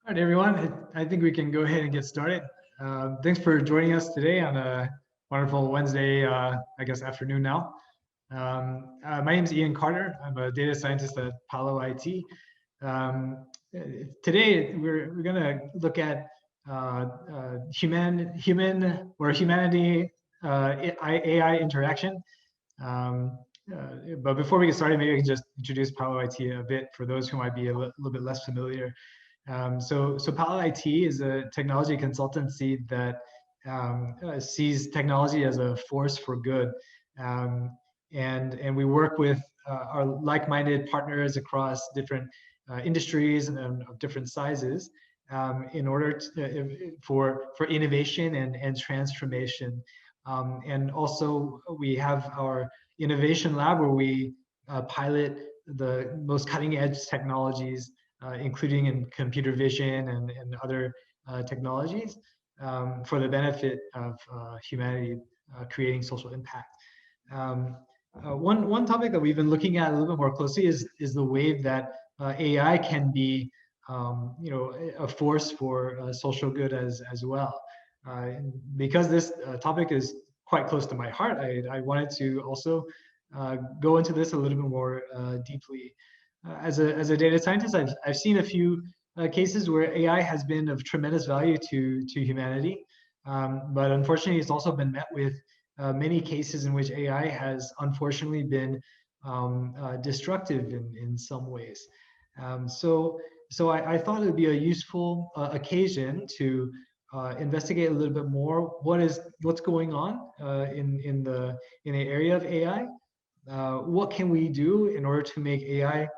All right, everyone. I think we can go ahead and get started. Thanks for joining us today on a wonderful Wednesday, I guess, afternoon now. My name is Ian Carter. I'm a data scientist at Palo IT. Um, Today, we're going to look at humanity AI interaction. Um, but before we get started, maybe I can just introduce Palo IT a bit for those who might be a little bit less familiar. So Palo IT is a technology consultancy that sees technology as a force for good, and we work with our like-minded partners across different industries and of different sizes in order for innovation and transformation. And also we have our innovation lab where we pilot the most cutting-edge technologies, including in computer vision and other technologies, for the benefit of humanity, creating social impact. One topic that we've been looking at a little bit more closely is the way that AI can be a force for social good as well. Because this topic is quite close to my heart, I wanted to also go into this a little bit more deeply. As a data scientist, I've seen a few cases where AI has been of tremendous value to humanity, but unfortunately, it's also been met with many cases in which AI has unfortunately been destructive in some ways. So I thought it would be a useful occasion to investigate a little bit more what's going on in the area of AI. What can we do in order to make AI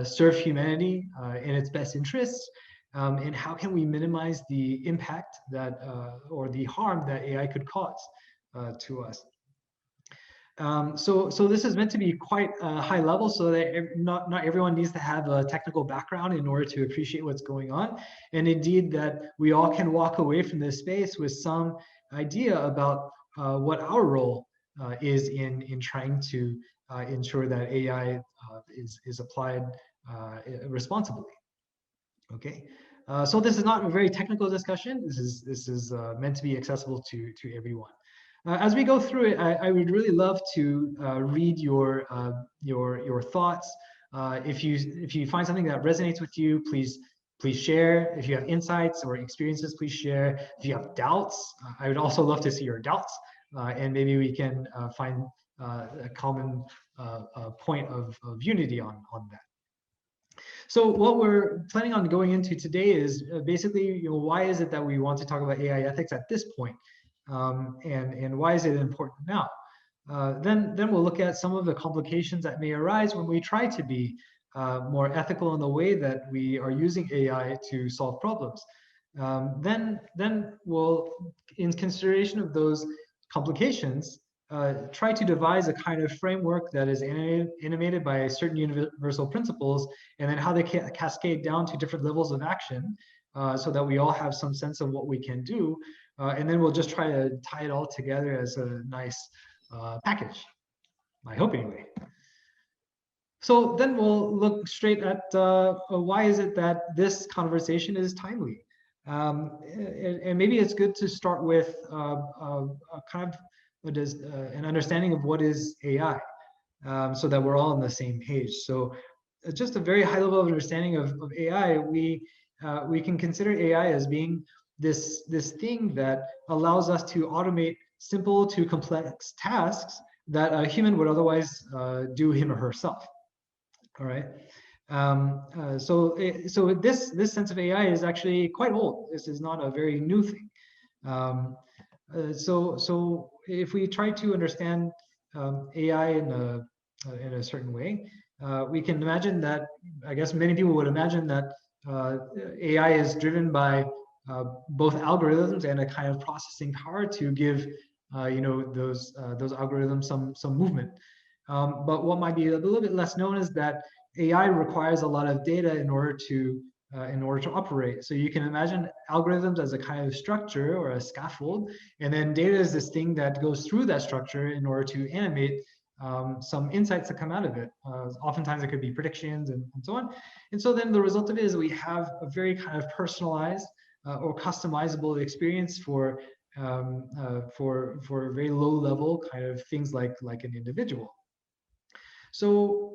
serve humanity in its best interests, and how can we minimize the impact that or the harm that AI could cause to us. So this is meant to be quite high level, so that not everyone needs to have a technical background in order to appreciate what's going on, and indeed that we all can walk away from this space with some idea about what our role is in trying to ensure that AI is applied responsibly. Okay, so this is not a very technical discussion. This is meant to be accessible to everyone. As we go through it, I would really love to read your thoughts. If you find something that resonates with you, please share. If you have insights or experiences, please share. If you have doubts, I would also love to see your doubts, and maybe we can find a common point of unity on that. So what we're planning on going into today is basically, why is it that we want to talk about AI ethics at this point, and why is it important now? Then we'll look at some of the complications that may arise when we try to be more ethical in the way that we are using AI to solve problems. Then we'll, in consideration of those complications, try to devise a kind of framework that is animated by certain universal principles, and then how they cascade down to different levels of action, so that we all have some sense of what we can do. And then we'll just try to tie it all together as a nice package, I hope anyway. So then we'll look straight at why is it that this conversation is timely. And maybe it's good to start with a kind of an understanding of what is AI, so that we're all on the same page. So just a very high level of understanding of AI, we can consider AI as being this thing that allows us to automate simple to complex tasks that a human would otherwise do him or herself. All right. So this sense of AI is actually quite old. This is not a very new thing. So if we try to understand AI in a certain way, we can imagine that, I guess many people would imagine that AI is driven by both algorithms and a kind of processing power to give those algorithms some movement. But what might be a little bit less known is that AI requires a lot of data in order to operate. So you can imagine algorithms as a kind of structure or a scaffold, and then data is this thing that goes through that structure in order to animate some insights that come out of it. Oftentimes it could be predictions and so on. And so then the result of it is we have a very kind of personalized or customizable experience for very low level kind of things like an individual. So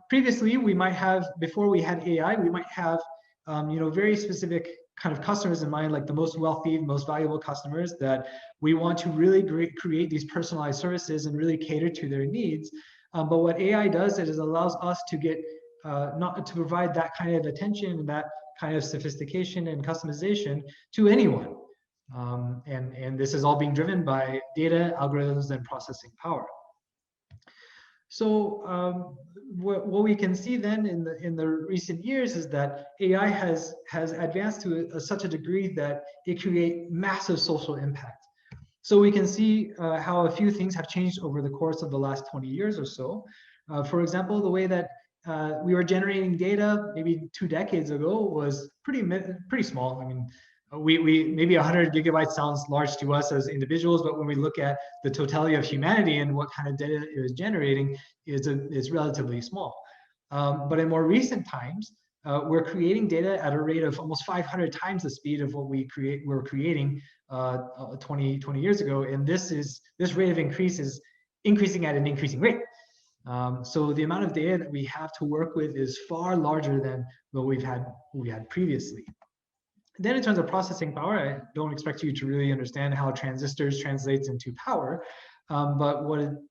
previously we might have, before we had AI, we might have very specific kind of customers in mind, like the most wealthy, most valuable customers that we want to really create these personalized services and really cater to their needs. But what AI does is it allows us to get not to provide that kind of attention and that kind of sophistication and customization to anyone. And this is all being driven by data, algorithms, and processing power. So what we can see then in the recent years is that AI has advanced to such a degree that it creates massive social impact. So we can see how a few things have changed over the course of the last 20 years or so. For example, the way that we were generating data maybe 2 decades ago was pretty small. I mean, we maybe 100 gigabytes sounds large to us as individuals, but when we look at the totality of humanity and what kind of data it was generating, it's relatively small. But in more recent times, we're creating data at a rate of almost 500 times the speed of what we're creating 20 years ago, and this rate of increase is increasing at an increasing rate. So the amount of data that we have to work with is far larger than what we had previously. Then in terms of processing power, I don't expect you to really understand how transistors translates into power. But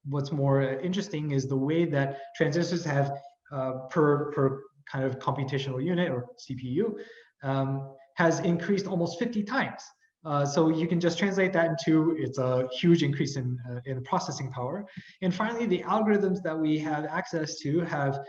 what's more interesting is the way that transistors have per kind of computational unit or CPU has increased almost 50 times. So you can just translate that into, it's a huge increase in processing power. And finally, the algorithms that we have access to have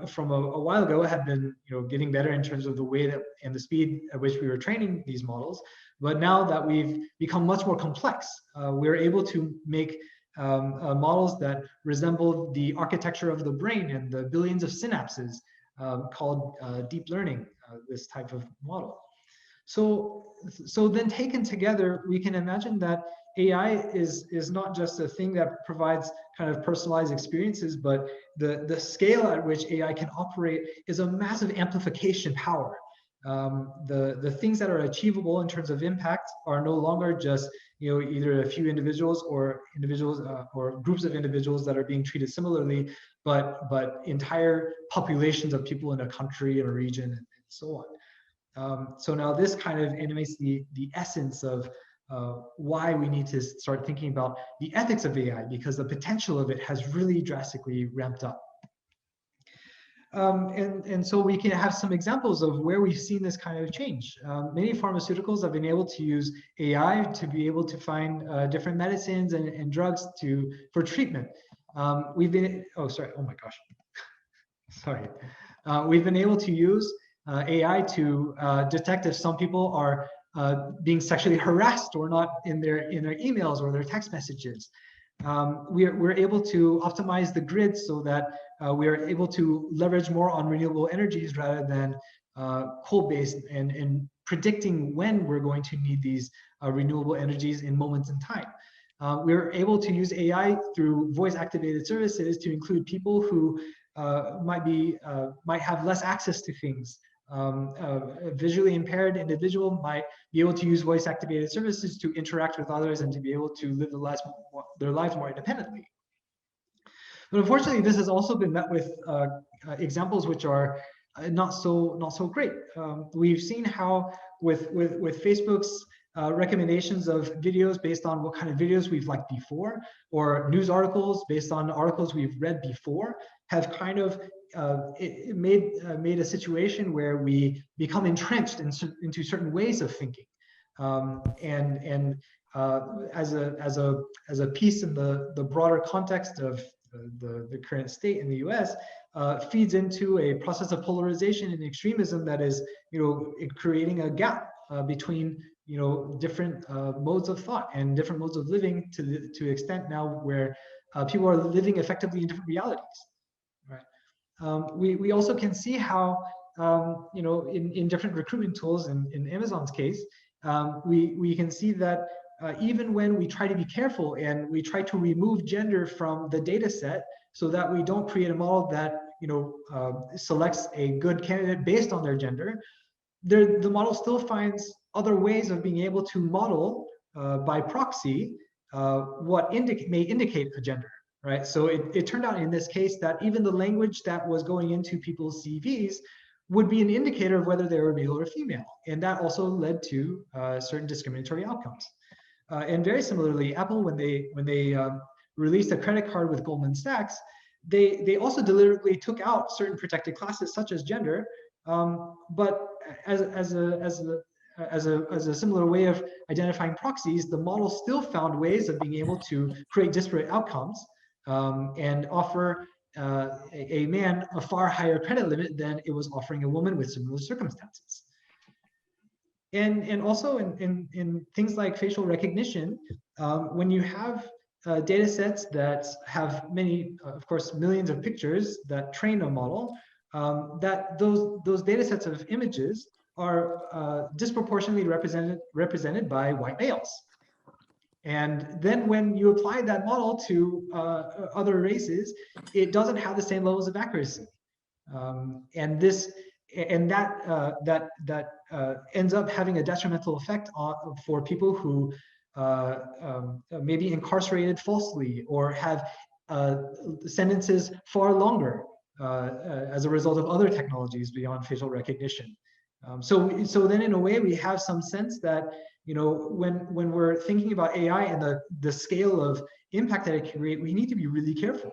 from a while ago have been getting better in terms of the way that and the speed at which we were training these models. But now that we've become much more complex, we're able to make models that resemble the architecture of the brain and the billions of synapses called deep learning, this type of model. So then taken together, we can imagine that AI is not just a thing that provides kind of personalized experiences, but the scale at which AI can operate is a massive amplification power. The things that are achievable in terms of impact are no longer just either a few individuals or groups of individuals that are being treated similarly, but entire populations of people in a country or a region and so on. So now this kind of animates the essence of why we need to start thinking about the ethics of AI, because the potential of it has really drastically ramped up. And so we can have some examples of where we've seen this kind of change. Many pharmaceuticals have been able to use AI to be able to find different medicines and drugs for treatment. We've been able to use AI to detect if some people are being sexually harassed or not in their emails or their text messages. We're able to optimize the grid so that we are able to leverage more on renewable energies rather than coal-based, and predicting when we're going to need these renewable energies in moments in time. We're able to use AI through voice-activated services to include people who might have less access to things. A visually impaired individual might be able to use voice-activated services to interact with others and to be able to live their lives more independently. But unfortunately, this has also been met with examples which are not so great. We've seen how with Facebook's recommendations of videos based on what kind of videos we've liked before, or news articles based on articles we've read before, have kind of made a situation where we become entrenched into certain ways of thinking, and as a piece in the broader context of the current state in the U.S. Feeds into a process of polarization and extremism that is creating a gap between different modes of thought and different modes of living to the extent now where people are living effectively in different realities. We also can see how in different recruitment tools, in Amazon's case, we can see that even when we try to be careful and we try to remove gender from the data set so that we don't create a model that selects a good candidate based on their gender, the model still finds other ways of being able to model by proxy what may indicate a gender, right? So it turned out in this case that even the language that was going into people's CVs would be an indicator of whether they were male or female. And that also led to certain discriminatory outcomes. And very similarly, Apple, when they released a credit card with Goldman Sachs, they also deliberately took out certain protected classes such as gender, but as a similar way of identifying proxies, the model still found ways of being able to create disparate outcomes and offer a man a far higher credit limit than it was offering a woman with similar circumstances. And also in things like facial recognition, when you have data sets that have many, of course, millions of pictures that train a model, that those data sets of images are disproportionately represented by white males. And then when you apply that model to other races, it doesn't have the same levels of accuracy. And that ends up having a detrimental effect for people who may be incarcerated falsely or have sentences far longer as a result of other technologies beyond facial recognition. So then in a way we have some sense that when we're thinking about AI and the scale of impact that it can create, we need to be really careful.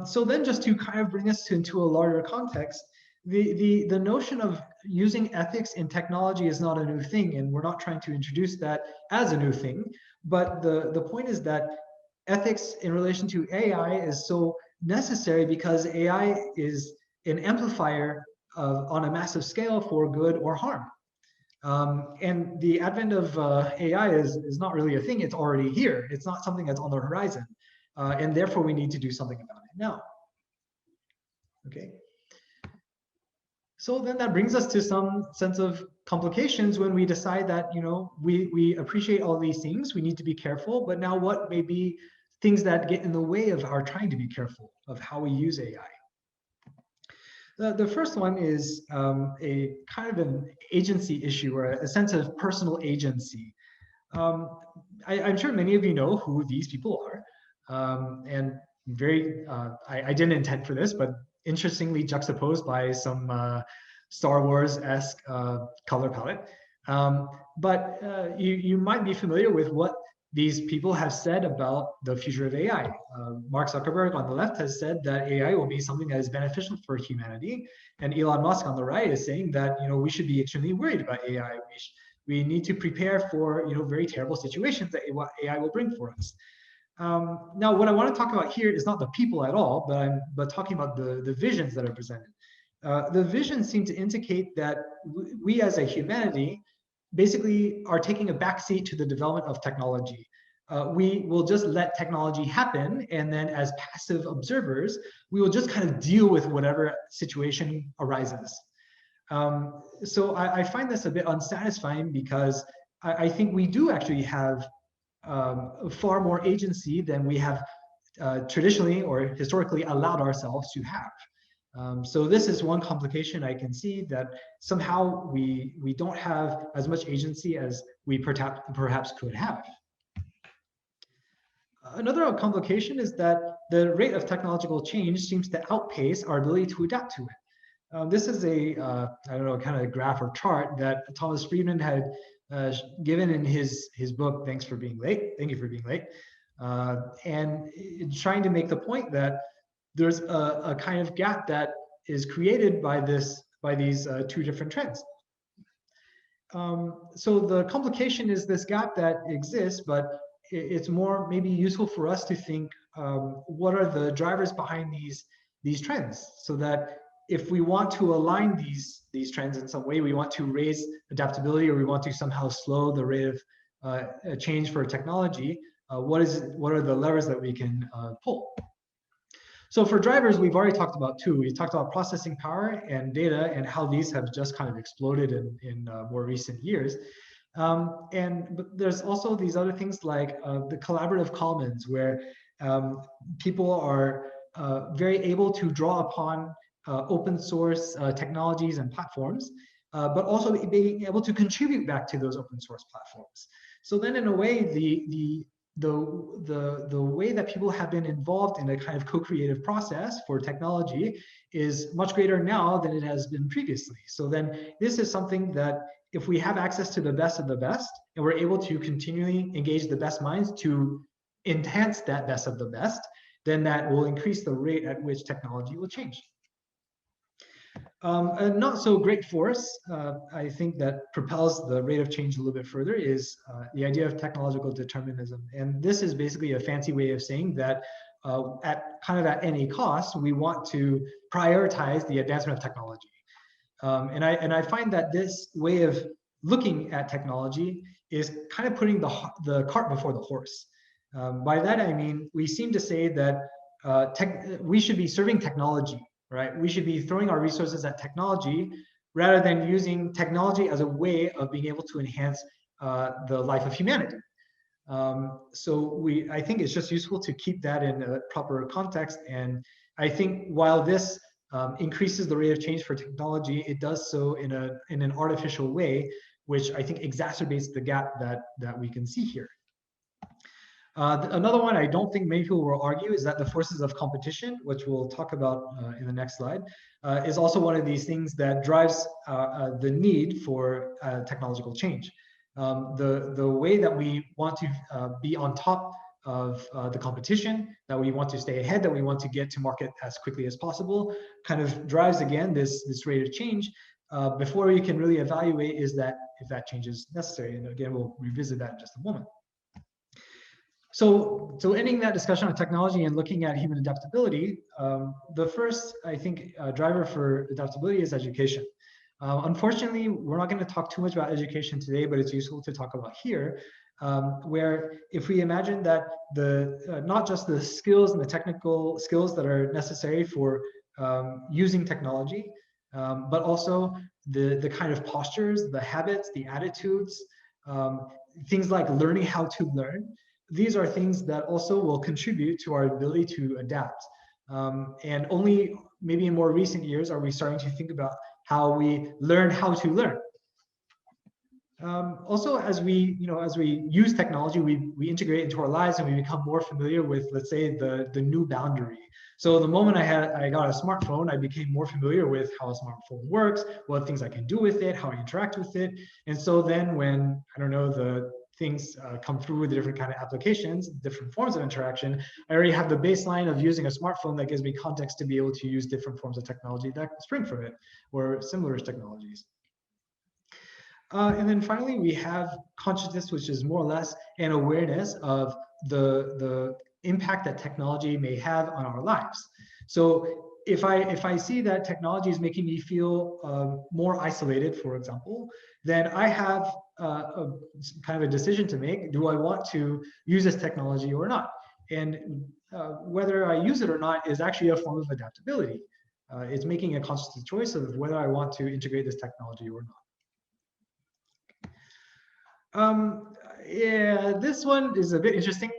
So then just to kind of bring us into a larger context, the notion of using ethics in technology is not a new thing, and we're not trying to introduce that as a new thing, but the point is that ethics in relation to AI is so necessary because AI is an amplifier on a massive scale for good or harm. And the advent of AI is not really a thing, it's already here. It's not something that's on the horizon. And therefore we need to do something about it now. Okay. So then that brings us to some sense of complications when we decide that, we appreciate all these things, we need to be careful, but now what may be things that get in the way of our trying to be careful of how we use AI? The first one is a kind of an agency issue or a sense of personal agency. I'm sure many of you know who these people are. And I didn't intend for this, but interestingly juxtaposed by some Star Wars-esque color palette. But you might be familiar with what these people have said about the future of AI. Mark Zuckerberg on the left has said that AI will be something that is beneficial for humanity, and Elon Musk on the right is saying that we should be extremely worried about AI. We need to prepare for very terrible situations that AI will bring for us. Now, what I want to talk about here is not the people at all, but talking about the visions that are presented. The visions seem to indicate that we as a humanity basically are taking a backseat to the development of technology. We will just let technology happen, and then as passive observers, we will just kind of deal with whatever situation arises. So I find this a bit unsatisfying because I think we do actually have far more agency than we have traditionally or historically allowed ourselves to have. So this is one complication I can see, that somehow we don't have as much agency as we perhaps could have. Another complication is that the rate of technological change seems to outpace our ability to adapt to it. This is I don't know, kind of graph or chart that Thomas Friedman had given in his book, Thank You for Being Late, and trying to make the point that there's a kind of gap that is created by these two different trends. So the complication is this gap that exists, but it's more maybe useful for us to think what are the drivers behind these trends, so that if we want to align these trends in some way, we want to raise adaptability, or we want to somehow slow the rate of change for technology, what are the levers that we can pull? So for drivers, we've already talked about two. We talked about processing power and data and how these have just kind of exploded in more recent years. But there's also these other things like the collaborative commons, where people are very able to draw upon open source technologies and platforms, but also being able to contribute back to those open source platforms. So then, in a way, the way that people have been involved in a kind of co-creative process for technology is much greater now than it has been previously. So then, this is something that if we have access to the best of the best, and we're able to continually engage the best minds to enhance that best of the best, then that will increase the rate at which technology will change. A not so great force, I think, that propels the rate of change a little bit further is the idea of technological determinism. And this is basically a fancy way of saying that at any cost, we want to prioritize the advancement of technology. And I find that this way of looking at technology is kind of putting the cart before the horse. By that I mean, we seem to say that we should be serving technology, right? We should be throwing our resources at technology rather than using technology as a way of being able to enhance the life of humanity. I think it's just useful to keep that in a proper context. And I think while this increases the rate of change for technology, it does so in an artificial way, which I think exacerbates the gap that we can see here. Another one I don't think many people will argue is that the forces of competition, which we'll talk about in the next slide, is also one of these things that drives the need for technological change. The way that we want to be on top of the competition, that we want to stay ahead, that we want to get to market as quickly as possible, kind of drives again this rate of change before we can really evaluate if that change is necessary. And again, we'll revisit that in just a moment. So ending that discussion on technology and looking at human adaptability, the first, I think, driver for adaptability is education. Unfortunately, we're not going to talk too much about education today, but it's useful to talk about here, where if we imagine that not just the skills and the technical skills that are necessary for using technology, but also the kind of postures, the habits, the attitudes, things like learning how to learn. These are things that also will contribute to our ability to adapt. And only maybe in more recent years are we starting to think about how we learn how to learn. Also, as we use technology, we integrate into our lives and we become more familiar with, let's say, the new boundary. So the moment I got a smartphone, I became more familiar with how a smartphone works, what things I can do with it, how I interact with it. And so then when, I don't know, the things come through with the different kind of applications, different forms of interaction, I already have the baseline of using a smartphone that gives me context to be able to use different forms of technology that spring from it, or similar technologies. And then finally, we have consciousness, which is more or less an awareness of the impact that technology may have on our lives. So if I see that technology is making me feel more isolated, for example, then I have kind of a decision to make. Do I want to use this technology or not? And whether I use it or not is actually a form of adaptability. It's making a conscious choice of whether I want to integrate this technology or not. Yeah, this one is a bit interesting.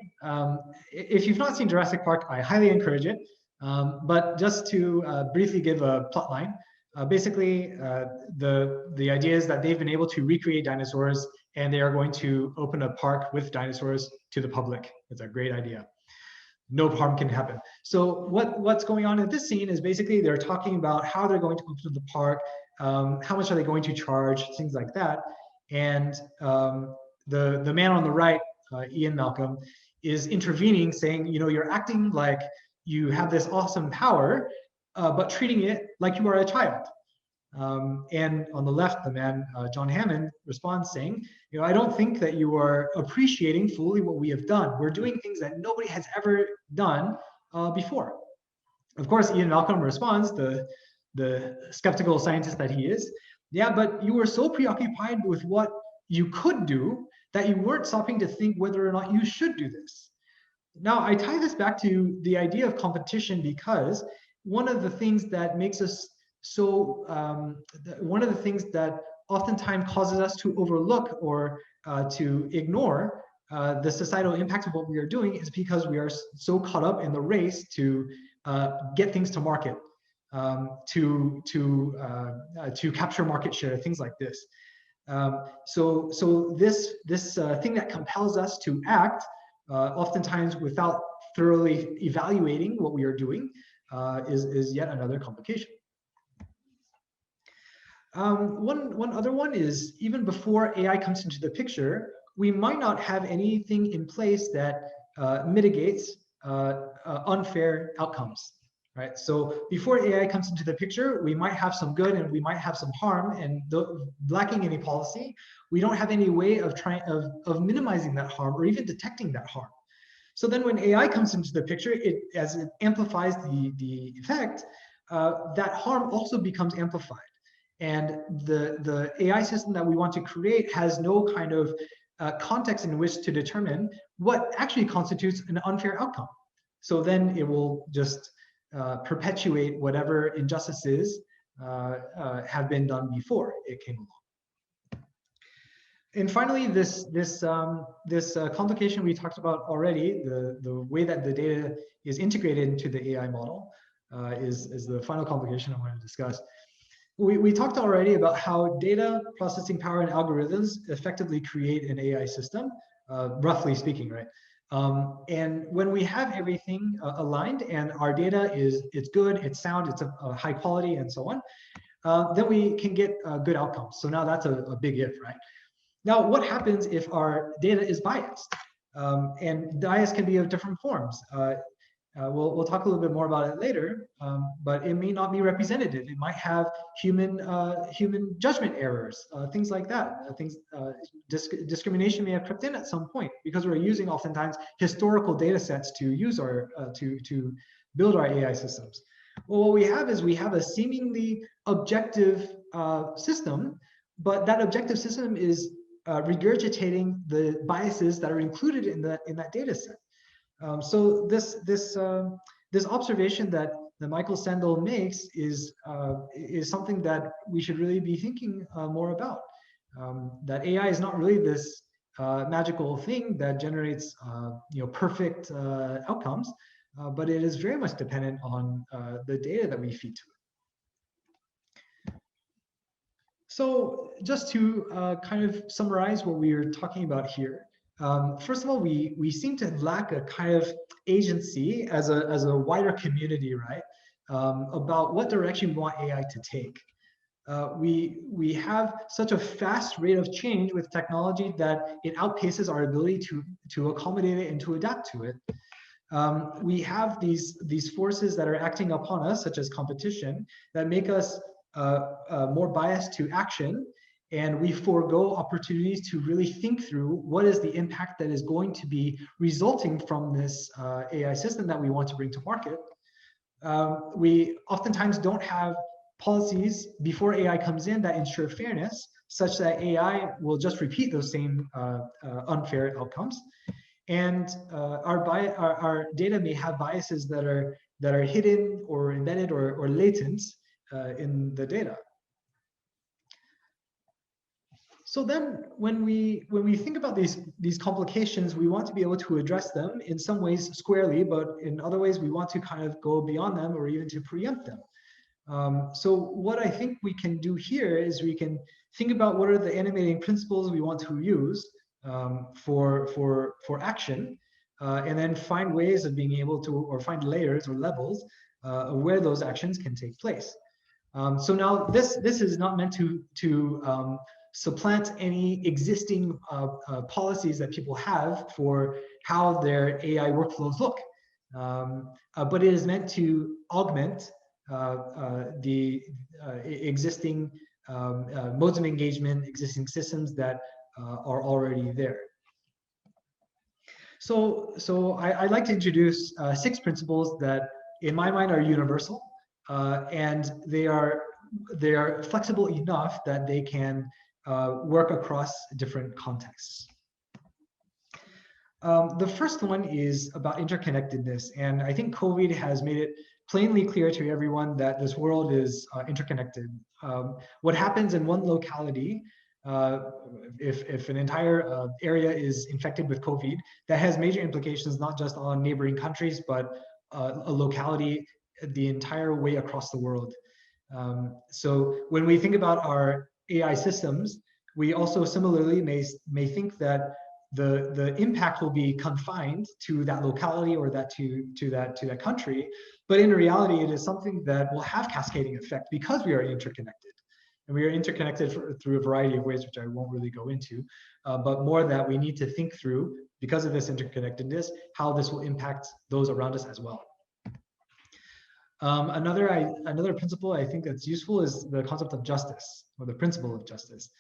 If you've not seen Jurassic Park, I highly encourage it. But just to briefly give a plot line, basically the idea is that they've been able to recreate dinosaurs and they are going to open a park with dinosaurs to the public. It's a great idea. No harm can happen. So what's going on in this scene is basically they're talking about how they're going to open the park, how much are they going to charge, things like that. And the man on the right, Ian Malcolm, is intervening, saying, you're acting like you have this awesome power, but treating it like you are a child. And on the left, the man, John Hammond, responds saying, I don't think that you are appreciating fully what we have done. We're doing things that nobody has ever done before. Of course, Ian Malcolm responds, the skeptical scientist that he is, yeah, but you were so preoccupied with what you could do that you weren't stopping to think whether or not you should do this. Now, I tie this back to the idea of competition because one of the things that makes us so, one of the things that oftentimes causes us to overlook or to ignore the societal impact of what we are doing is because we are so caught up in the race to get things to market, to capture market share, things like this. So this thing that compels us to act, oftentimes without thoroughly evaluating what we are doing, is yet another complication. One other one is, even before AI comes into the picture, we might not have anything in place that mitigates unfair outcomes, right? So before AI comes into the picture, we might have some good and we might have some harm, and lacking any policy, we don't have any way of of minimizing that harm or even detecting that harm. So then when AI comes into the picture, as it amplifies the effect, that harm also becomes amplified. And the AI system that we want to create has no kind of context in which to determine what actually constitutes an unfair outcome. So then it will just perpetuate whatever injustices have been done before it came along. And finally, this complication we talked about already, the way that the data is integrated into the AI model, is the final complication I want to discuss. We talked already about how data processing power and algorithms effectively create an AI system, roughly speaking, right? And when we have everything aligned and our data it's good, it's sound, it's a high quality, and so on, then we can get good outcomes. So now that's a big if, right? Now, what happens if our data is biased? And bias can be of different forms. We'll talk a little bit more about it later, but it may not be representative. It might have human judgment errors, things like that. Discrimination may have crept in at some point because we're using oftentimes historical data sets to use our to build our AI systems. Well, what we have is we have a seemingly objective system, but that objective system is regurgitating the biases that are included in that data set. So this observation that Michael Sandel makes is something that we should really be thinking more about. That AI is not really this magical thing that generates perfect outcomes, but it is very much dependent on the data that we feed to it. So just to kind of summarize what we are talking about here. First of all, we seem to lack a kind of agency as a wider community, right? About what direction we want AI to take. We have such a fast rate of change with technology that it outpaces our ability to accommodate it and to adapt to it. We have these forces that are acting upon us, such as competition, that make us more biased to action. And we forego opportunities to really think through what is the impact that is going to be resulting from this AI system that we want to bring to market. We oftentimes don't have policies before AI comes in that ensure fairness, such that AI will just repeat those same unfair outcomes. And our data may have biases that are hidden or embedded or latent in the data. So then when we think about these complications, we want to be able to address them in some ways squarely, but in other ways we want to kind of go beyond them or even to preempt them. So what I think we can do here is we can think about what are the animating principles we want to use for action, and then find ways of being able to, or find layers or levels where those actions can take place. So now this is not meant to supplant any existing policies that people have for how their AI workflows look. But it is meant to augment the existing modes of engagement, existing systems that are already there. So I'd like to introduce 6 principles that in my mind are universal, and they are flexible enough that they can work across different contexts. The first one is about interconnectedness. And I think COVID has made it plainly clear to everyone that this world is interconnected. What happens in one locality, uh, if an entire area is infected with COVID, that has major implications not just on neighboring countries, but a locality the entire way across the world. So when we think about our AI systems, we also similarly may think that the impact will be confined to that locality or to that country, but in reality, it is something that will have cascading effect because we are interconnected, and we are interconnected through a variety of ways, which I won't really go into, but more that we need to think through because of this interconnectedness, how this will impact those around us as well. Another principle I think that's useful is the concept of justice, or the principle of justice.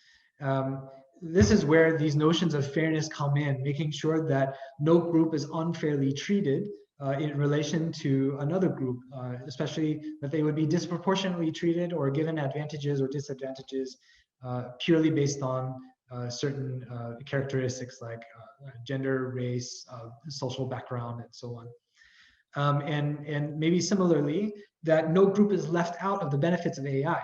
This is where these notions of fairness come in, making sure that no group is unfairly treated in relation to another group, especially that they would be disproportionately treated or given advantages or disadvantages purely based on certain characteristics like gender, race, social background, and so on. And maybe similarly, that no group is left out of the benefits of AI.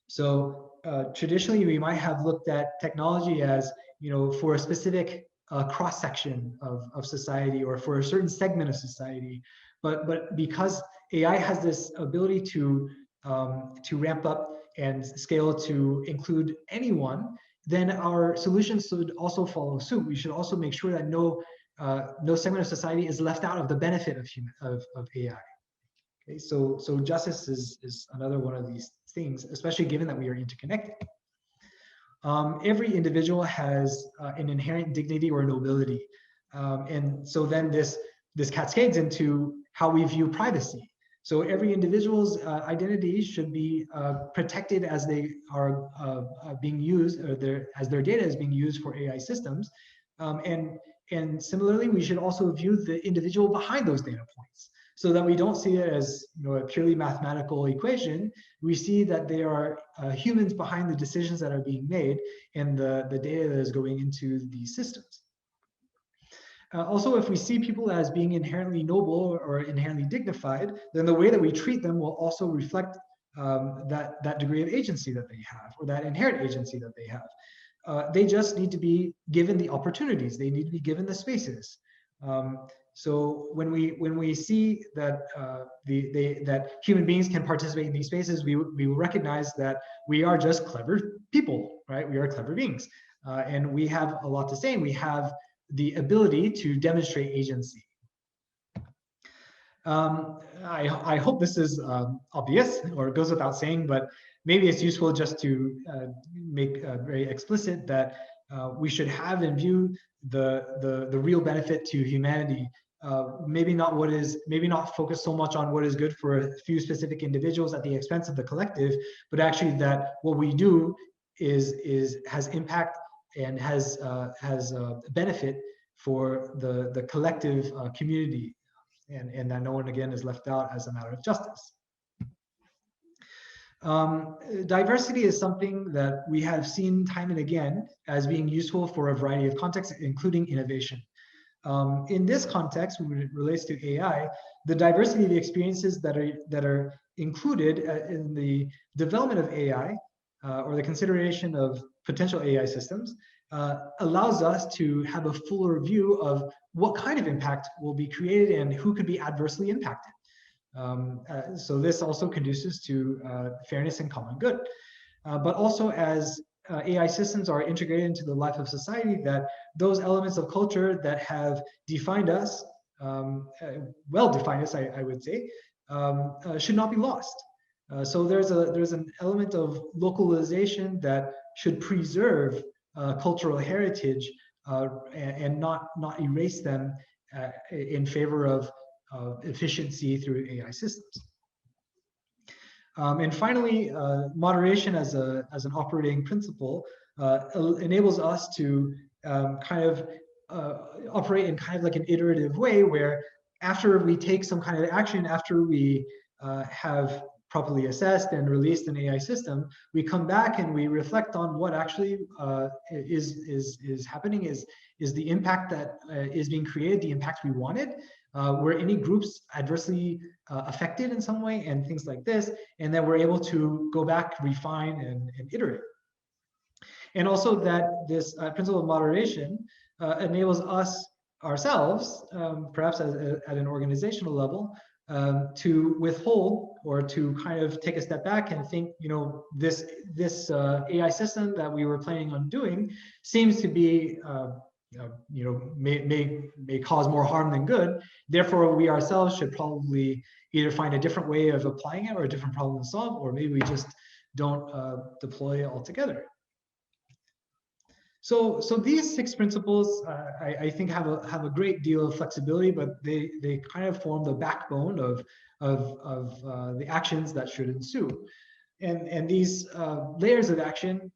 So traditionally, we might have looked at technology as, for a specific cross-section of society or for a certain segment of society. But because AI has this ability to ramp up and scale to include anyone, then our solutions should also follow suit. We should also make sure that no segment of society is left out of the benefit of AI. Okay, so justice is another one of these things, especially given that we are interconnected. Every individual has an inherent dignity or nobility, and so then this cascades into how we view privacy. So every individual's identity should be protected as they are being used, or as their data is being used for AI systems, and similarly, we should also view the individual behind those data points, so that we don't see it as a purely mathematical equation. We see that there are humans behind the decisions that are being made and the data that is going into these systems. Also, if we see people as being inherently noble or inherently dignified, then the way that we treat them will also reflect that degree of agency that they have, or that inherent agency that they have. They just need to be given the opportunities. They need to be given the spaces. So when we see that that human beings can participate in these spaces, we will recognize that we are just clever people, right? We are clever beings, and we have a lot to say, and we have the ability to demonstrate agency. I hope this is obvious or goes without saying, but maybe it's useful just to make very explicit that we should have in view the real benefit to humanity. Maybe not focus so much on what is good for a few specific individuals at the expense of the collective, but actually that what we do has impact and has benefit for the collective community, and that no one again is left out as a matter of justice. Diversity is something that we have seen time and again as being useful for a variety of contexts, including innovation. In this context, when it relates to AI, the diversity of the experiences that are included in the development of AI or the consideration of potential AI systems allows us to have a fuller view of what kind of impact will be created and who could be adversely impacted. So this also conduces to fairness and common good. But also as AI systems are integrated into the life of society, that those elements of culture that have defined us, well defined us, I would say, should not be lost. So there's an element of localization that should preserve cultural heritage and not erase them in favor of efficiency through AI systems. And finally, moderation as an operating principle enables us to kind of operate in kind of like an iterative way, where after we take some kind of action, after we have properly assessed and released an AI system, we come back and we reflect on what actually is happening, is the impact that is being created, the impact we wanted, were any groups adversely affected in some way, and things like this, and then we're able to go back, refine, and iterate. And also that this principle of moderation enables us ourselves, perhaps at an organizational level, to withhold or to kind of take a step back and think, this AI system that we were planning on doing seems to be, may cause more harm than good. Therefore, we ourselves should probably either find a different way of applying it or a different problem to solve, or maybe we just don't deploy it altogether. So these 6 principles, I think, have a great deal of flexibility, but they kind of form the backbone of the actions that should ensue. And these layers of action,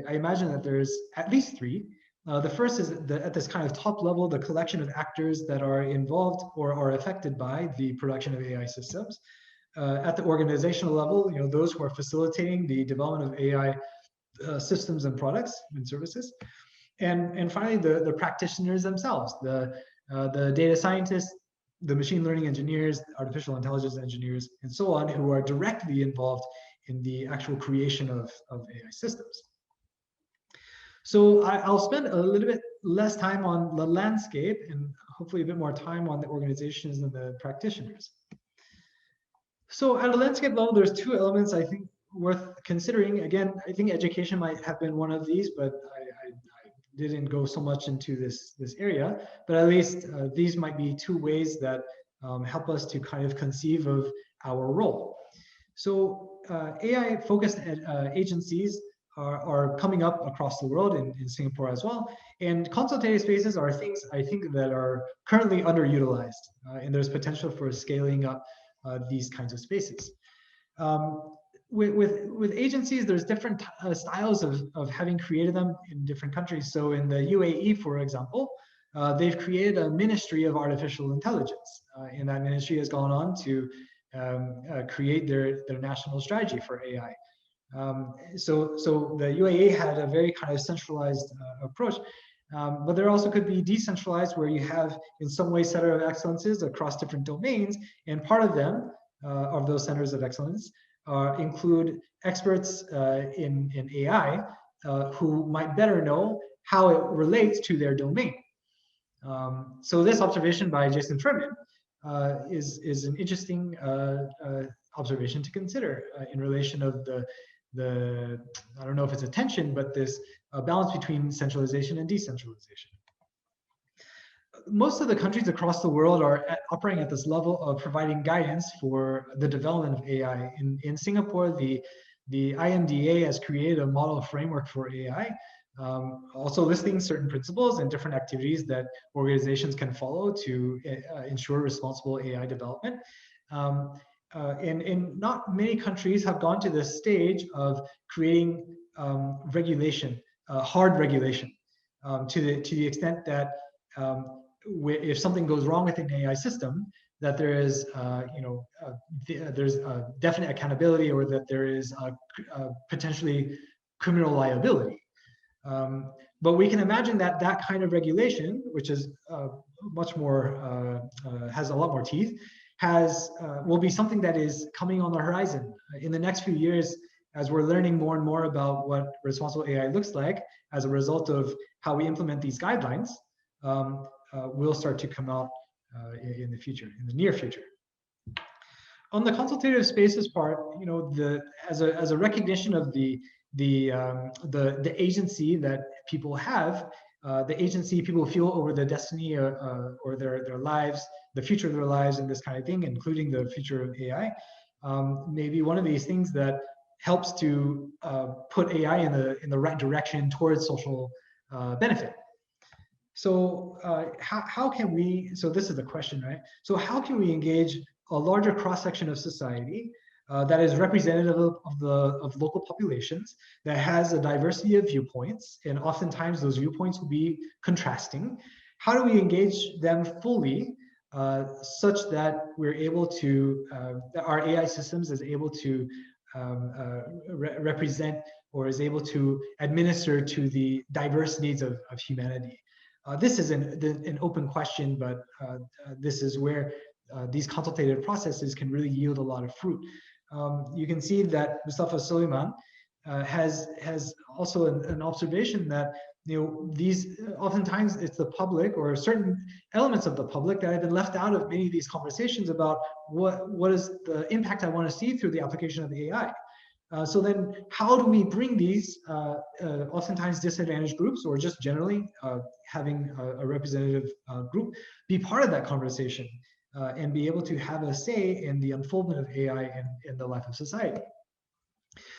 I imagine that there's at least 3. The first is at this kind of top level, the collection of actors that are involved or are affected by the production of AI systems. At the organizational level, those who are facilitating the development of AI systems and products and services, and finally the practitioners themselves, the data scientists, the machine learning engineers, artificial intelligence engineers, and so on, who are directly involved in the actual creation of AI systems. So I'll spend a little bit less time on the landscape and hopefully a bit more time on the organizations and the practitioners. So at a landscape level, there's 2 elements I think worth considering. Again, I think education might have been one of these, but I didn't go so much into this area. But at least these might be 2 ways that help us to kind of conceive of our role. So AI-focused agencies are coming up across the world, in Singapore as well. And consultative spaces are things I think that are currently underutilized, and there's potential for scaling up these kinds of spaces. With agencies, there's different styles of having created them in different countries. So in the UAE, for example, they've created a ministry of artificial intelligence, and that ministry has gone on to create their national strategy for AI. So the UAE had a very kind of centralized approach, but there also could be decentralized, where you have in some way center of excellences across different domains, and part of them, of those centers of excellence, include experts in AI who might better know how it relates to their domain. So this observation by Jason Furman is an interesting observation to consider in relation of the I don't know if it's a tension, but this balance between centralization and decentralization. Most of the countries across the world are operating at this level of providing guidance for the development of AI. In Singapore, the IMDA has created a model framework for AI, also listing certain principles and different activities that organizations can follow to ensure responsible AI development. And not many countries have gone to this stage of creating regulation, hard regulation, to the extent that if something goes wrong with an AI system, that there is, there's a definite accountability, or that there is potentially criminal liability. But we can imagine that that kind of regulation, which is much more, has a lot more teeth, will be something that is coming on the horizon in the next few years, as we're learning more and more about what responsible AI looks like as a result of how we implement these guidelines. Will start to come out in the future, in the near future. On the consultative spaces part, as a recognition of the agency that people have, the agency people feel over the destiny or their lives, the future of their lives, and this kind of thing, including the future of AI, maybe one of these things that helps to put AI in the right direction towards social benefit. So how can we, so this is the question, right? So how can we engage a larger cross-section of society that is representative of local populations, that has a diversity of viewpoints, and oftentimes those viewpoints will be contrasting? How do we engage them fully such that we're able to, our AI systems is able to represent or is able to administer to the diverse needs of humanity. This is an open question, but this is where these consultative processes can really yield a lot of fruit. You can see that Mustafa Suleyman has also an observation that these oftentimes it's the public or certain elements of the public that have been left out of many of these conversations about what is the impact I want to see through the application of the AI. So then how do we bring these oftentimes disadvantaged groups, or just generally having a representative group be part of that conversation and be able to have a say in the unfoldment of AI in the life of society?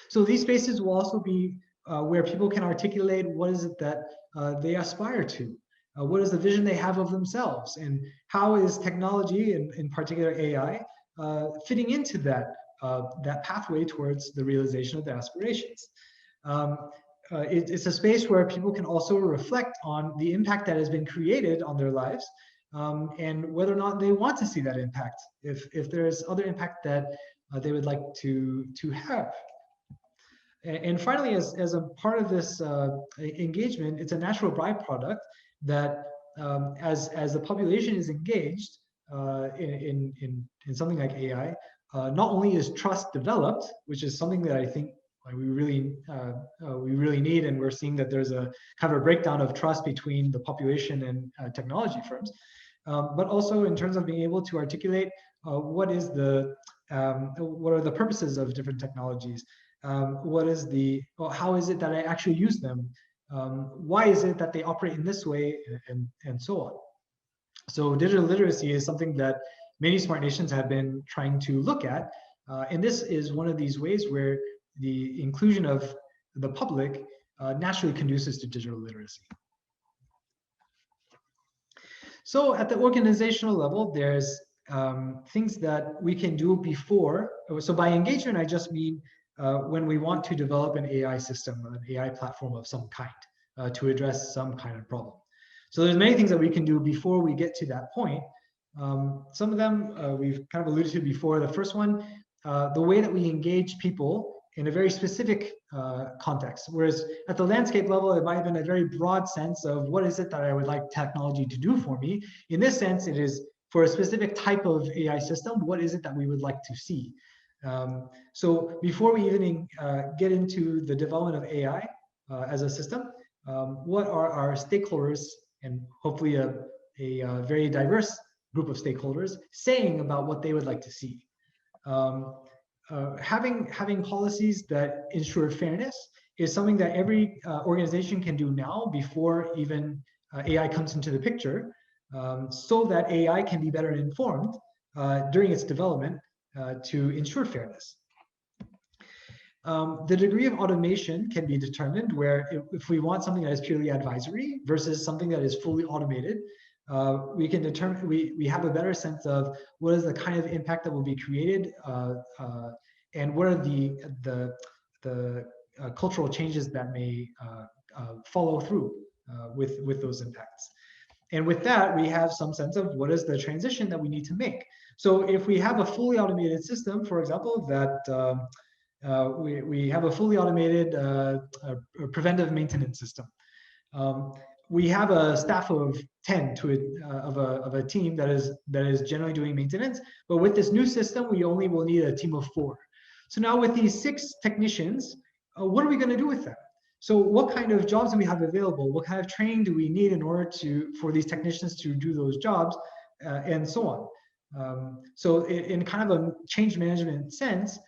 So these spaces will also be where people can articulate what is it that they aspire to, what is the vision they have of themselves, and how is technology, in particular AI, fitting into that pathway towards the realization of their aspirations. It's a space where people can also reflect on the impact that has been created on their lives, and whether or not they want to see that impact, if there's other impact that they would like to have. And finally, as a part of this engagement, it's a natural byproduct that as the population is engaged in something like AI, not only is trust developed, which is something that I think we really need, and we're seeing that there's a kind of a breakdown of trust between the population and technology firms, but also in terms of being able to articulate what are the purposes of different technologies. How is it that I actually use them? Why is it that they operate in this way, and so on? So digital literacy is something that many smart nations have been trying to look at, and this is one of these ways where the inclusion of the public naturally conduces to digital literacy. So at the organizational level, there's things that we can do before. So by engagement, I just mean when we want to develop an AI system, an AI platform of some kind to address some kind of problem. So there's many things that we can do before we get to that point. Some of them we've kind of alluded to before. The first one, the way that we engage people in a very specific context, whereas at the landscape level, it might have been a very broad sense of what is it that I would like technology to do for me. In this sense, it is for a specific type of AI system, what is it that we would like to see? So before we even get into the development of AI as a system, what are our stakeholders, and hopefully a very diverse group of stakeholders, saying about what they would like to see? Having policies that ensure fairness is something that every organization can do now before even AI comes into the picture, so that AI can be better informed during its development to ensure fairness. The degree of automation can be determined, where if we want something that is purely advisory versus something that is fully automated, we can determine, we have a better sense of what is the kind of impact that will be created, and what are the cultural changes that may follow through with those impacts. And with that, we have some sense of what is the transition that we need to make. So if we have a fully automated system, for example, that we have a fully automated preventive maintenance system. We have a staff of 10 of a team that is generally doing maintenance, but with this new system, we only will need a team of 4. So now with these 6 technicians, what are we going to do with them? So what kind of jobs do we have available? What kind of training do we need in order for these technicians to do those jobs, and so on? So in kind of a change management sense,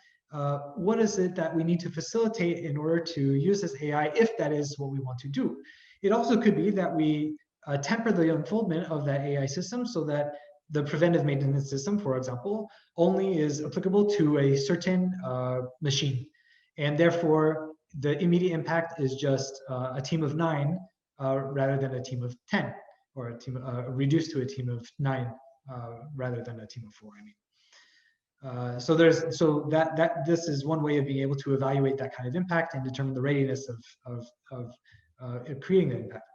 what is it that we need to facilitate in order to use this AI, if that is what we want to do? It also could be that we temper the unfoldment of that AI system so that the preventive maintenance system, for example, only is applicable to a certain machine. And therefore, the immediate impact is just a team of 9 rather than a team of 10, or a team reduced to a team of 9 rather than a team of 4, I mean. So this is one way of being able to evaluate that kind of impact and determine the readiness of creating the impact.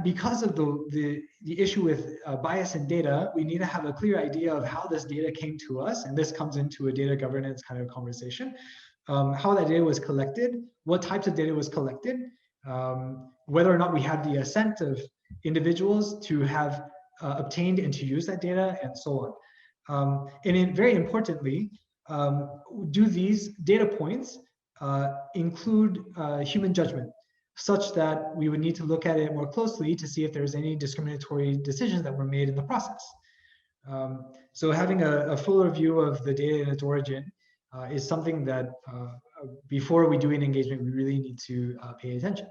because of the issue with bias in data, we need to have a clear idea of how this data came to us, and this comes into a data governance kind of conversation. How that data was collected, what types of data was collected, whether or not we have the assent of individuals to have obtained and to use that data, and so on. Very importantly, do these data points include human judgment, such that we would need to look at it more closely to see if there's any discriminatory decisions that were made in the process. So having a fuller view of the data and its origin is something that before we do an engagement, we really need to pay attention.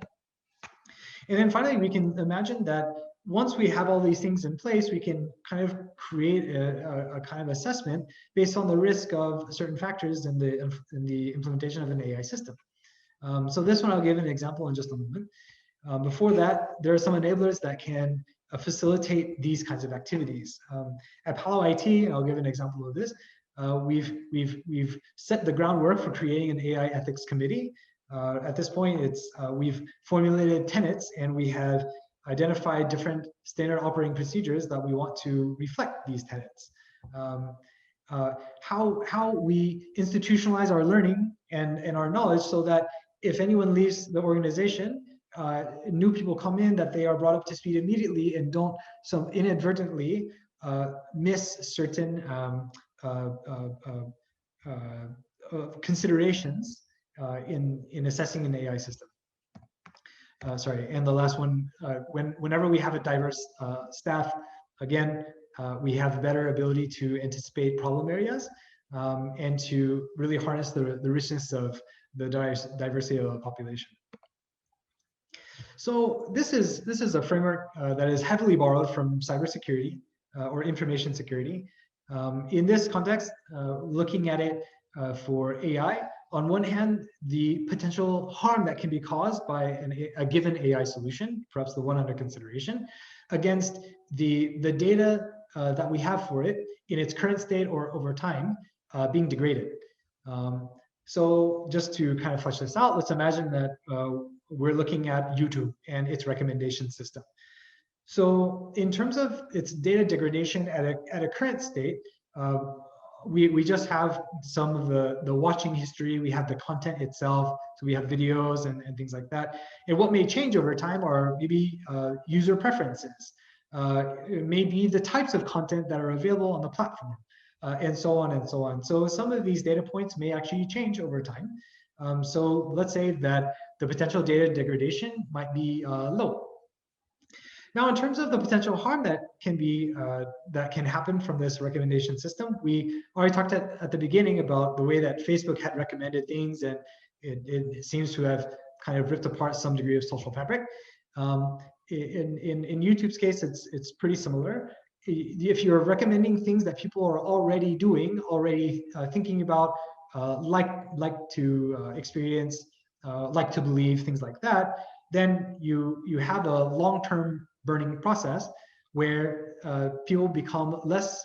And then finally, we can imagine that once we have all these things in place, we can kind of create a kind of assessment based on the risk of certain factors in the implementation of an AI system. So this one, I'll give an example in just a moment. Before that, there are some enablers that can facilitate these kinds of activities. At Palo IT, and I'll give an example of this, we've set the groundwork for creating an AI ethics committee. At this point, we've formulated tenets, and we have identified different standard operating procedures that we want to reflect these tenets. How we institutionalize our learning and our knowledge so that if anyone leaves the organization, new people come in, that they are brought up to speed immediately and don't inadvertently miss certain considerations in assessing an AI system. Sorry, and the last one, whenever we have a diverse staff, again, we have better ability to anticipate problem areas and to really harness the richness of the diversity of the population. So this is a framework that is heavily borrowed from cybersecurity or information security. In this context, looking at it for AI, on one hand, the potential harm that can be caused by a given AI solution, perhaps the one under consideration, against the data that we have for it in its current state or over time being degraded. So just to kind of flesh this out, let's imagine that we're looking at YouTube and its recommendation system. So in terms of its data degradation at a current state, we just have some of the watching history, we have the content itself, so we have videos and things like that. And what may change over time are maybe user preferences, maybe the types of content that are available on the platform, and so on and so on. So some of these data points may actually change over time. So let's say that the potential data degradation might be low. Now, in terms of the potential harm that can happen from this recommendation system, we already talked at the beginning about the way that Facebook had recommended things, and it seems to have kind of ripped apart some degree of social fabric. In YouTube's case, it's pretty similar. If you're recommending things that people are already doing, already thinking about, like to experience, like to believe, things like that, then you have a long-term burning process where people become less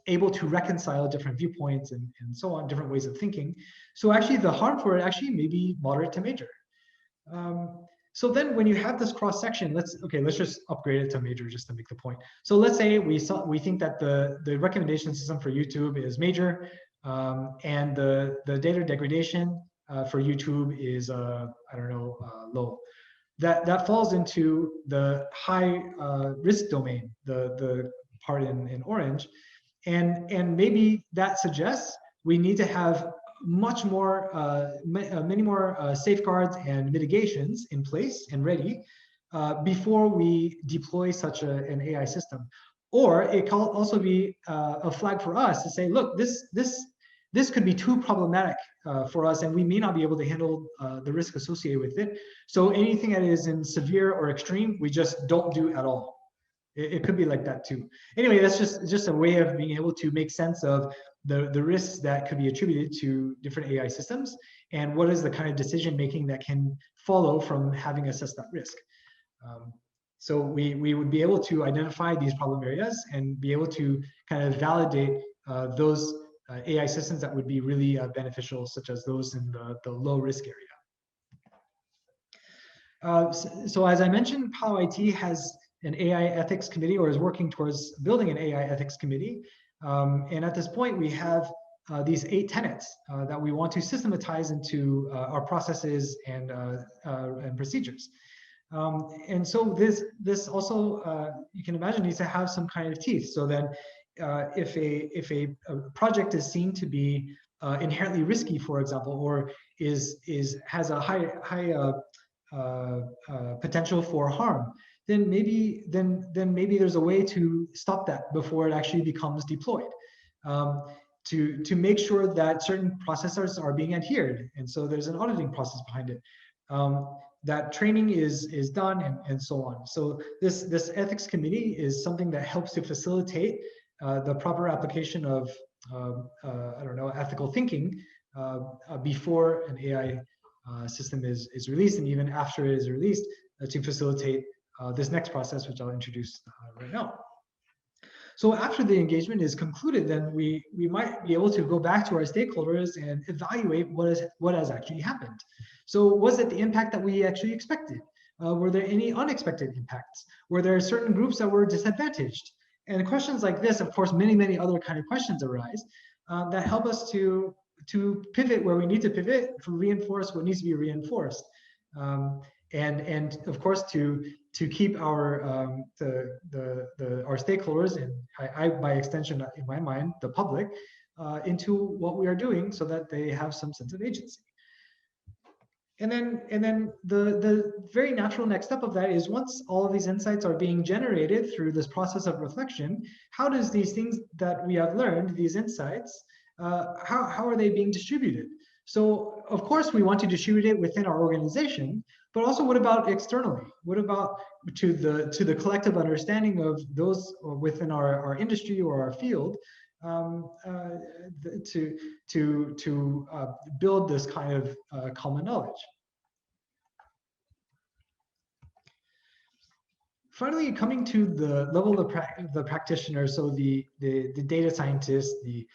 able to reconcile different viewpoints and so on, different ways of thinking. So actually the harm for it actually may be moderate to major. So then when you have this cross section, let's just upgrade it to major just to make the point. So let's say we think that the recommendation system for YouTube is major, and the data degradation for YouTube is I don't know, low. That falls into the high risk domain, the part in orange, and maybe that suggests we need to have much more, many more safeguards and mitigations in place and ready before we deploy such an AI system. Or it can also be a flag for us to say, look, this could be too problematic for us, and we may not be able to handle the risk associated with it. So anything that is in severe or extreme, we just don't do at all. It could be like that too. Anyway, that's just a way of being able to make sense of the risks that could be attributed to different AI systems, and what is the kind of decision making that can follow from having assessed that risk. So we would be able to identify these problem areas and be able to kind of validate those AI systems that would be really beneficial, such as those in the low risk area. So as I mentioned, Palo IT has an AI ethics committee, or is working towards building an AI ethics committee. And at this point, we have these 8 tenets that we want to systematize into our processes and procedures. And so this also, you can imagine, needs to have some kind of teeth. So then if a project is seen to be inherently risky, for example, or has a high potential for harm, then maybe there's a way to stop that before it actually becomes deployed. To make sure that certain processes are being adhered, and so there's an auditing process behind it. That training is done, and so on. So this ethics committee is something that helps to facilitate the proper application of I don't know, ethical thinking before an AI system is released, and even after it is released, to facilitate this next process, which I'll introduce right now. So after the engagement is concluded, then we might be able to go back to our stakeholders and evaluate what has actually happened. So was it the impact that we actually expected? Were there any unexpected impacts? Were there certain groups that were disadvantaged? And questions like this, of course, many other kind of questions arise that help us to pivot where we need to pivot, to reinforce what needs to be reinforced, and of course to keep our our stakeholders, and I by extension, in my mind, the public, into what we are doing, so that they have some sense of agency. And then the very natural next step of that is, once all of these insights are being generated through this process of reflection, how does these things that we have learned, these insights, how are they being distributed? So of course we want to distribute it within our organization, but also what about externally? What about to the collective understanding of those within our industry or our field, to build this kind of common knowledge. Finally, coming to the level of the practitioner, so the data scientists, the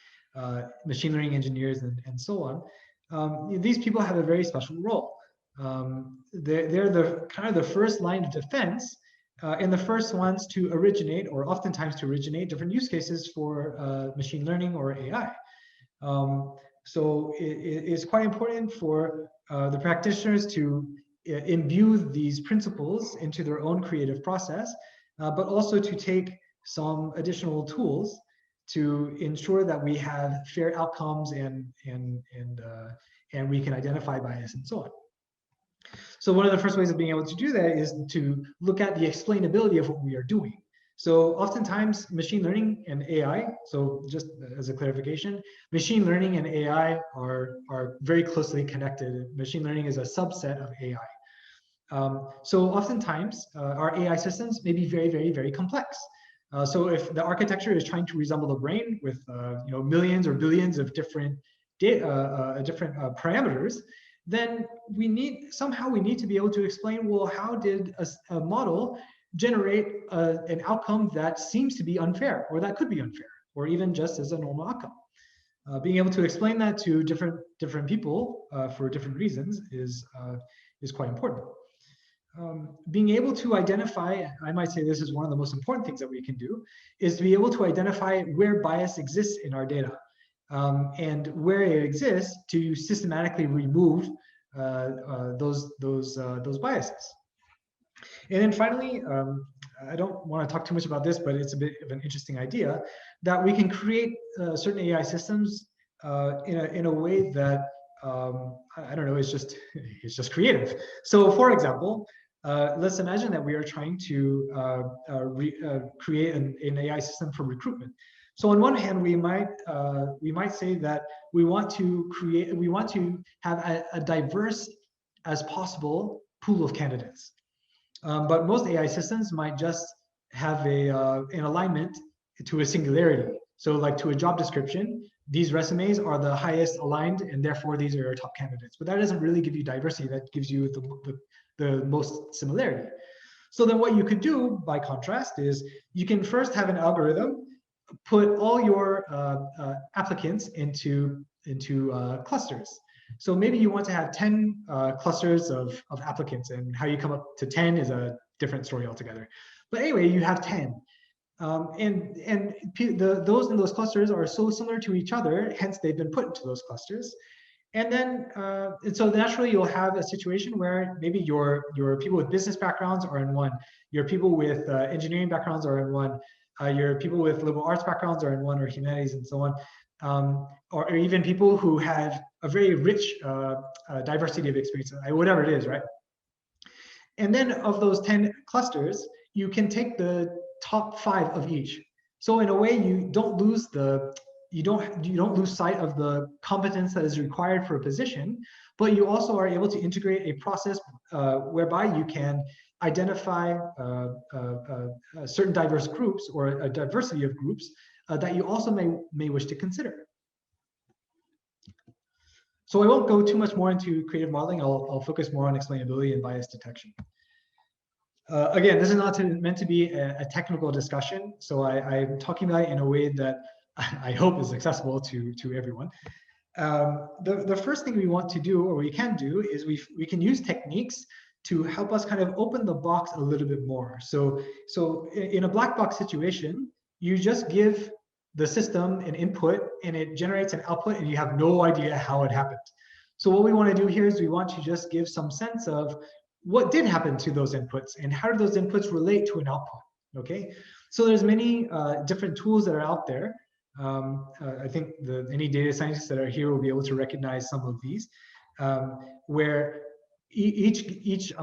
machine learning engineers, and so on. These people have a very special role. They're the kind of the first line of defense, and the first ones to originate, or oftentimes to originate, different use cases for machine learning or AI. So it's quite important for the practitioners to imbue these principles into their own creative process, but also to take some additional tools to ensure that we have fair outcomes, and we can identify bias and so on. So one of the first ways of being able to do that is to look at the explainability of what we are doing. So oftentimes machine learning and AI, so just as a clarification, machine learning and AI are very closely connected. Machine learning is a subset of AI. So oftentimes our AI systems may be very complex. So if the architecture is trying to resemble the brain with millions or billions of different parameters, then we need to be able to explain, well, how did a model generate an outcome that seems to be unfair, or that could be unfair, or even just as a normal outcome? Being able to explain that to different people for different reasons is quite important. Being able to identify, I might say this is one of the most important things that we can do, is to be able to identify where bias exists in our data, and where it exists, to systematically remove those biases. And then finally, I don't want to talk too much about this, but it's a bit of an interesting idea, that we can create certain AI systems in a way that I don't know, it's just creative. So for example, let's imagine that we are trying to create an AI system for recruitment. So on one hand, we might say that we want to have a diverse as possible pool of candidates. But most AI systems might just have an alignment to a singularity. So like to a job description, these resumes are the highest aligned, and therefore these are your top candidates. But that doesn't really give you diversity. That gives you the most similarity. So then what you could do, by contrast, is you can first have an algorithm put all your applicants into clusters. So maybe you want to have 10 clusters of applicants, and how you come up to 10 is a different story altogether. But anyway, you have 10. Those in those clusters are so similar to each other, hence they've been put into those clusters. And then, and so naturally you'll have a situation where maybe your people with business backgrounds are in one, your people with engineering backgrounds are in one, your people with liberal arts backgrounds are in one, or humanities and so on, or even people who have a very rich diversity of experiences, whatever it is, right? And then of those 10 clusters, you can take the top 5 of each. So in a way, you don't lose sight of the competence that is required for a position, but you also are able to integrate a process whereby you can identify certain diverse groups, or a diversity of groups that you also may wish to consider. So I won't go too much more into creative modeling. I'll focus more on explainability and bias detection. Again, this is not meant to be a technical discussion, so I'm talking about it in a way that I hope is accessible to everyone. The first thing we want to do, or we can do, is we can use techniques to help us kind of open the box a little bit more. So in a black box situation, you just give the system an input and it generates an output, and you have no idea how it happened. So what we want to do here is we want to just give some sense of what did happen to those inputs and how do those inputs relate to an output. Okay, so there's many different tools that are out there. I think any data scientists that are here will be able to recognize some of these, where each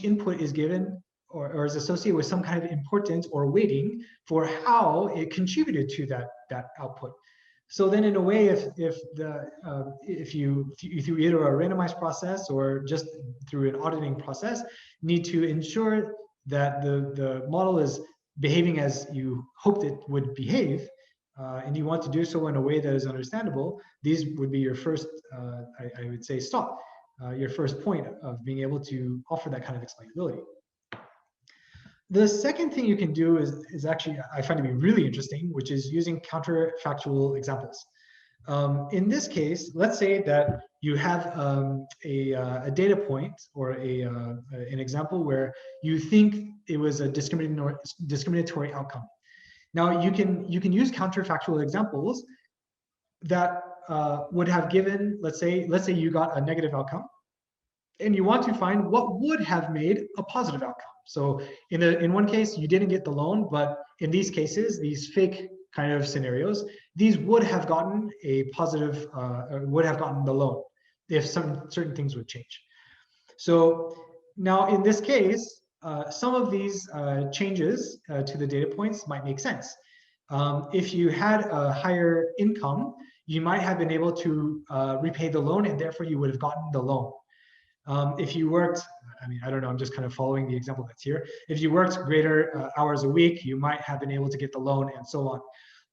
input is given or is associated with some kind of importance or weighting for how it contributed to that output. So then, in a way, if you either a randomized process or just through an auditing process, need to ensure that the model is behaving as you hoped it would behave, and you want to do so in a way that is understandable, these would be your first, I would say, stop, your first point of being able to offer that kind of explainability. The second thing you can do is actually, I find to be really interesting, which is using counterfactual examples. In this case, let's say that you have a data point or an example where you think it was a discriminatory outcome. Now you can use counterfactual examples that would have given, let's say you got a negative outcome, and you want to find what would have made a positive outcome. So in one case, you didn't get the loan, but in these cases, these fake kind of scenarios, these would have gotten a positive, or would have gotten the loan if certain things would change. So now in this case, some of these changes to the data points might make sense. If you had a higher income, you might have been able to repay the loan, and therefore you would have gotten the loan. If you worked, I don't know, I'm just kind of following the example that's here. If you worked greater hours a week, you might have been able to get the loan, and so on.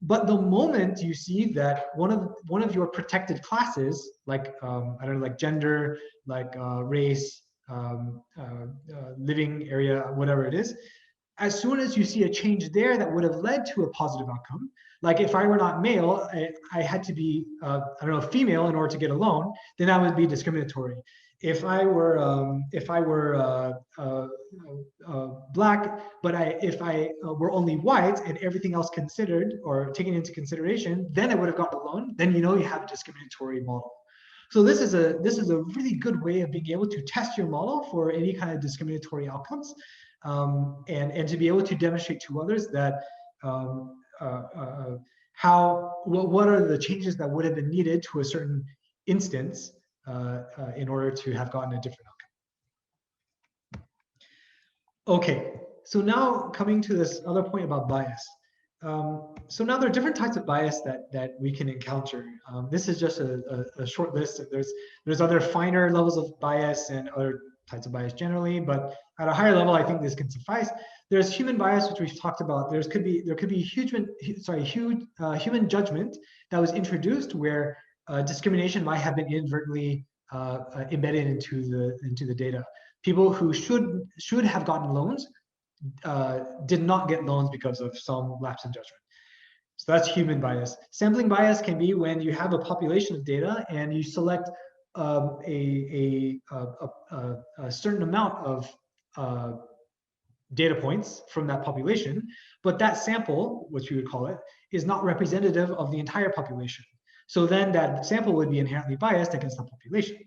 But the moment you see that one of your protected classes, like I don't know, like gender, like race, living area, whatever it is, as soon as you see a change there that would have led to a positive outcome, like if I were not male, I had to be I don't know, female in order to get a loan, then that would be discriminatory. If I were black, but if I were only white and everything else considered or taken into consideration, then I would have gotten a loan. Then you have a discriminatory model. So this is a really good way of being able to test your model for any kind of discriminatory outcomes, and to be able to demonstrate to others that what are the changes that would have been needed to a certain instance in order to have gotten a different outcome. Okay, so now coming to this other point about bias. So now there are different types of bias that we can encounter. This is just a short list. There's other finer levels of bias and other types of bias generally, but at a higher level, I think this can suffice. There's human bias, which we've talked about. There could be human judgment that was introduced where discrimination might have been inadvertently embedded into the data. People who should have gotten loans did not get loans because of some lapse in judgment. So that's human bias. Sampling bias can be when you have a population of data and you select a certain amount of data points from that population, but that sample, which we would call it, is not representative of the entire population. So then that sample would be inherently biased against the population.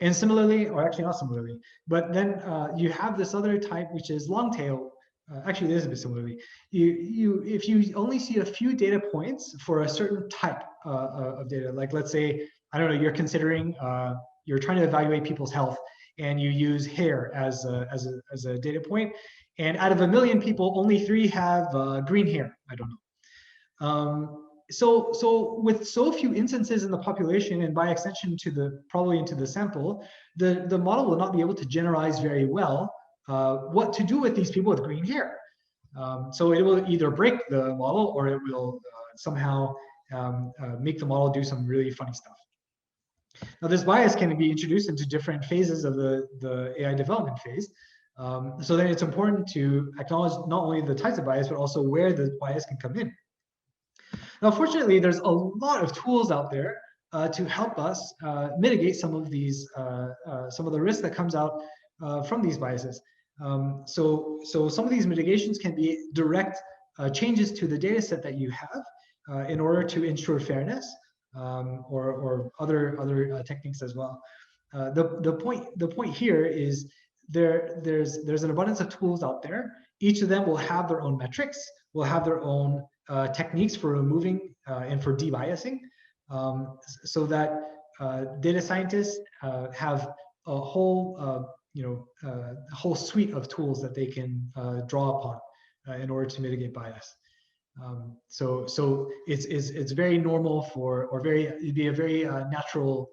And similarly, or actually not similarly, but then you have this other type, which is long tail. Actually, it is a bit similarly. If you only see a few data points for a certain type of data, like let's say, I don't know, you're considering, you're trying to evaluate people's health, and you use hair as a data point, and out of 1 million people, only 3 have green hair. I don't know. So with so few instances in the population, and by extension probably into the sample, the model will not be able to generalize very well what to do with these people with green hair. So it will either break the model, or it will somehow make the model do some really funny stuff. Now, this bias can be introduced into different phases of the AI development phase. So then it's important to acknowledge not only the types of bias, but also where the bias can come in. Now, fortunately, there's a lot of tools out there to help us mitigate some of the risks that comes out from these biases. So some of these mitigations can be direct changes to the data set that you have in order to ensure fairness, or other techniques as well. The point here is there's an abundance of tools out there. Each of them will have their own metrics, will have their own techniques for removing and for debiasing, so that data scientists have a whole whole suite of tools that they can draw upon in order to mitigate bias. So it's very normal it'd be a very natural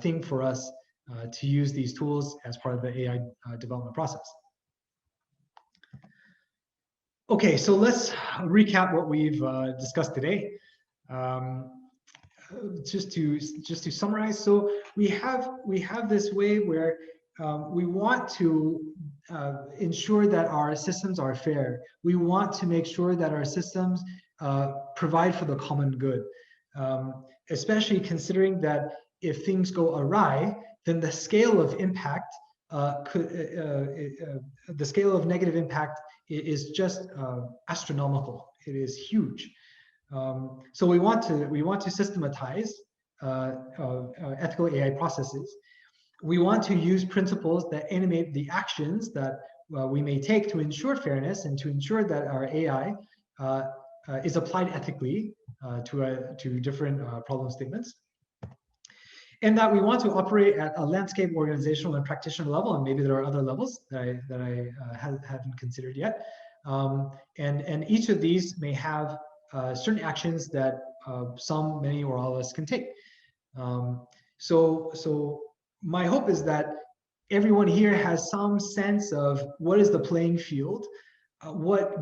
thing for us to use these tools as part of the AI development process. Okay, so let's recap what we've discussed today. Just to summarize, so we have this way where we want to ensure that our systems are fair. We want to make sure that our systems provide for the common good, especially considering that if things go awry, then the scale of impact the scale of negative impact is just astronomical. It is huge. So we want to systematize ethical AI processes. We want to use principles that animate the actions that we may take to ensure fairness and to ensure that our AI is applied ethically to different problem statements. And that we want to operate at a landscape, organizational, and practitioner level, and maybe there are other levels that I haven't considered yet. And each of these may have certain actions that some, many, or all of us can take. So my hope is that everyone here has some sense of what is the playing field,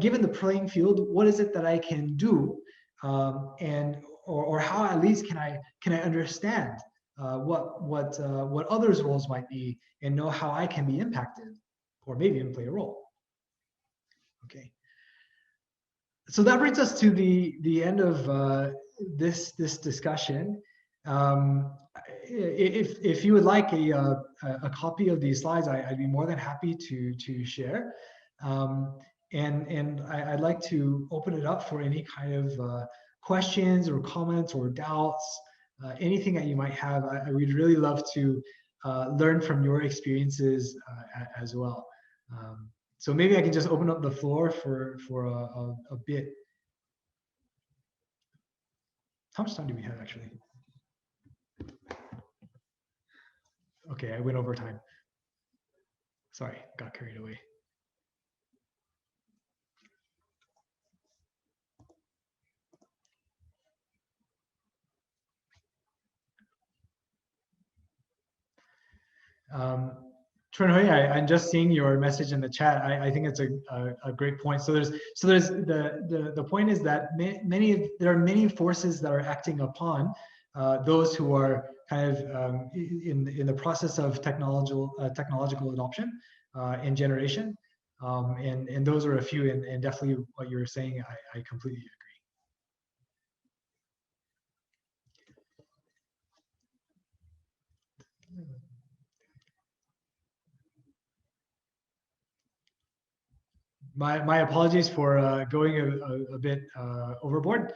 given the playing field, what is it that I can do, or how at least can I understand what others' roles might be, and know how I can be impacted, or maybe even play a role. Okay. So that brings us to the end of this discussion. If you would like a copy of these slides, I'd be more than happy to share. And I'd like to open it up for any kind of questions or comments or doubts, anything that you might have. I would really love to learn from your experiences as well. So maybe I can just open up the floor for a bit. How much time do we have actually? Okay, I went over time. Sorry, got carried away. Trunhui, I'm just seeing your message in the chat. I think it's a great point. So there's the point is that there are many forces that are acting upon those who are kind of in the process of technological adoption and generation, and those are a few, and definitely what you're saying, I completely agree. My apologies for going a bit overboard.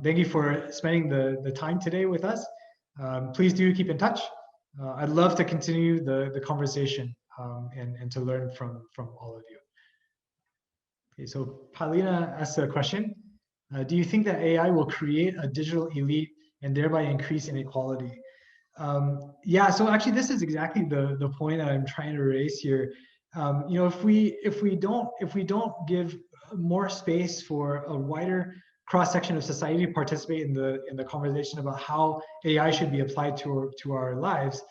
Thank you for spending the time today with us. Please do keep in touch. I'd love to continue the conversation and to learn from all of you. Okay, so Paulina asked a question. Do you think that AI will create a digital elite and thereby increase inequality? Yeah, so actually this is exactly the point that I'm trying to raise here. You know, if we don't give more space for a wider cross section of society to participate in the conversation about how AI should be applied to our lives,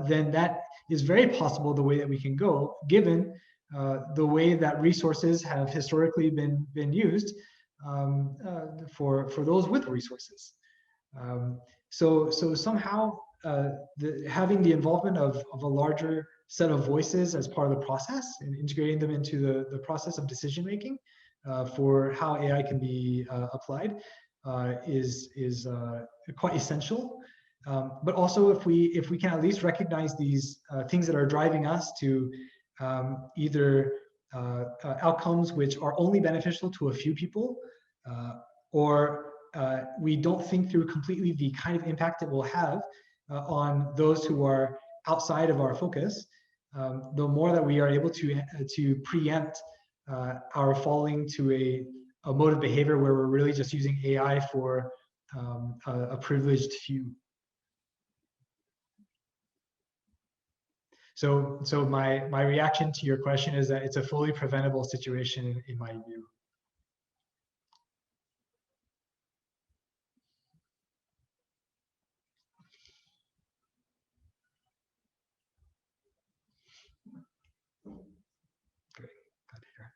then that is very possible the way that we can go, given the way that resources have historically been used for those with resources. So somehow having the involvement of a larger set of voices as part of the process and integrating them into the process of decision making for how AI can be applied is quite essential. But also, if we can at least recognize these things that are driving us to either outcomes which are only beneficial to a few people, or we don't think through completely the kind of impact it will have on those who are outside of our focus, the more that we are able to preempt our falling to a mode of behavior where we're really just using AI for a privileged few. So my reaction to your question is that it's a fully preventable situation in my view. Great, glad to hear.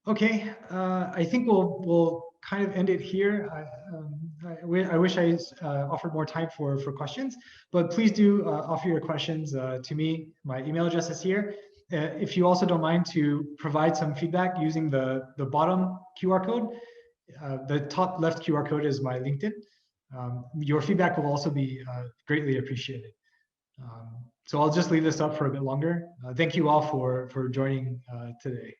Okay, I think we'll kind of end it here. I wish I offered more time for questions, but please do offer your questions to me. My email address is here. If you also don't mind to provide some feedback using the bottom QR code, the top left QR code is my LinkedIn. Your feedback will also be greatly appreciated. So I'll just leave this up for a bit longer. Thank you all for joining today.